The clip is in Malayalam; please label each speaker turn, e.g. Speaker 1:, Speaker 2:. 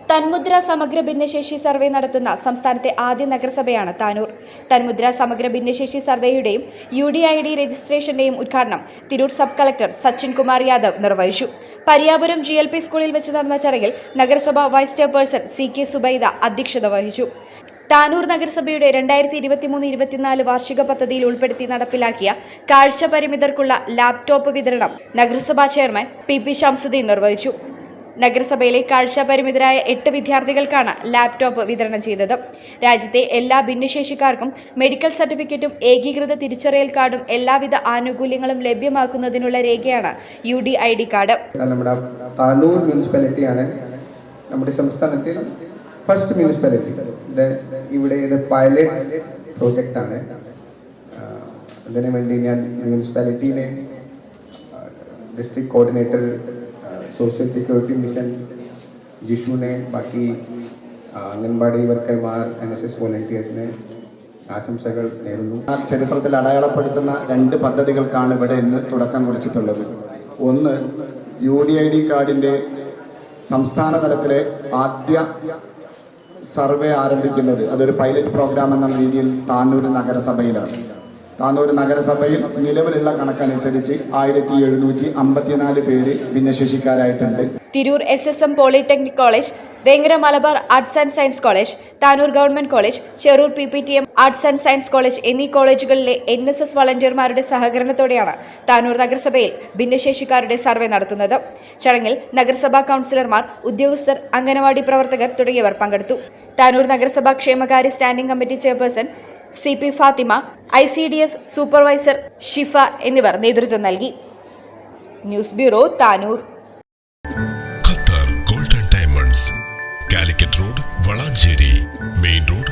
Speaker 1: തന്മുദ്ര സമഗ്ര ഭിന്നശേഷി സർവേ നടത്തുന്ന സംസ്ഥാനത്തെ ആദ്യ നഗരസഭയാണ് താനൂർ. തന്മുദ്ര സമഗ്ര ഭിന്നശേഷി സർവേയുടെയും UDID രജിസ്ട്രേഷന്റെയും ഉദ്ഘാടനം തിരൂർ സബ് കളക്ടർ സച്ചിൻ കുമാർ യാദവ് നിർവഹിച്ചു. പരിയാപുരം GLP സ്കൂളിൽ വെച്ച് നടന്ന ചടങ്ങിൽ നഗരസഭ വൈസ് ചെയർപേഴ്സൺ CK സുബൈദ അധ്യക്ഷത വഹിച്ചു. താനൂർ നഗരസഭയുടെ 2023-24 വാർഷിക പദ്ധതിയിൽ ഉൾപ്പെടുത്തി നടപ്പിലാക്കിയ കാഴ്ച പരിമിതർക്കുള്ള ലാപ്ടോപ്പ് വിതരണം നഗരസഭാ ചെയർമാൻ PP ഷംസുദ്ദീൻ നിർവഹിച്ചു. നഗരസഭയിലെ കാഴ്ച പരിമിതരായ 8 വിദ്യാർത്ഥികൾക്കാണ് ലാപ്ടോപ്പ് വിതരണം ചെയ്തത്. രാജ്യത്തെ എല്ലാ ഭിന്നശേഷിക്കാർക്കും മെഡിക്കൽ സർട്ടിഫിക്കറ്റും ഏകീകൃത തിരിച്ചറിയൽ കാർഡും എല്ലാവിധ ആനുകൂല്യങ്ങളും ലഭ്യമാക്കുന്നതിനുള്ള രേഖയാണ് UDID കാർഡ്.
Speaker 2: നമ്മുടെ താനൂർ മുനിസിപ്പാലിറ്റിയാണ് നമ്മുടെ സംസ്ഥാനത്തിൽ ഫസ്റ്റ് മുനിസിപ്പാലിറ്റി. ഇവിടെ ഇത് പൈലറ്റ് പ്രോജക്റ്റാണ്. അതിനു വേണ്ടി ഞാൻ മുനിസിപ്പാലിറ്റിയിലെ district coordinator social security mission Jishu ने, बाकी അംഗൻവാടി വർക്കർമാർ, NSS വോളണ്ടിയേഴ്സിനെ ആശംസകൾ നേരുന്നു.
Speaker 3: ചരിത്രത്തിൽ അടയാളപ്പെടുത്തുന്ന 2 പദ്ധതികൾക്കാണ് ഇവിടെ ഇന്ന് തുടക്കം കുറിച്ചിട്ടുള്ളത്. ഒന്ന്, UDID കാർഡിൻ്റെ സംസ്ഥാന തലത്തിലെ ആദ്യ സർവേ ആരംഭിക്കുന്നത് അതൊരു പൈലറ്റ് പ്രോഗ്രാം എന്ന രീതിയിൽ താനൂർ നഗരസഭയിലാണ്. താനൂർ നഗരസഭയിൽ നിലവിലുള്ള കണക്കനുസരിച്ച് 1754 പേര് ഭിന്നശേഷിക്കാരായിട്ടുണ്ട്.
Speaker 1: Tirur SSM polytechnic college, Vengara Malabar arts and science college, Tanur government college, Cherur PPTM arts and science college എന്നീ കോളേജുകളിലെ NSS വളണ്ടിയർമാരുടെ സഹകരണത്തോടെയാണ് താനൂർ നഗരസഭയിൽ ഭിന്നശേഷിക്കാരുടെ സർവേ നടത്തുന്നത്. ചടങ്ങിൽ നഗരസഭാ കൗൺസിലർമാർ, ഉദ്യോഗസ്ഥർ, അംഗനവാടി പ്രവർത്തകർ തുടങ്ങിയവർ പങ്കെടുത്തു. താനൂർ നഗരസഭാ ക്ഷേമകാര്യ standing committee chairperson CP Fathima, ICDS supervisor Shifa എന്നിവർ നേതൃത്വം നൽകി. News bureau, Tanur.
Speaker 4: Qatar golden diamonds, Calicut road, Valanchery main road.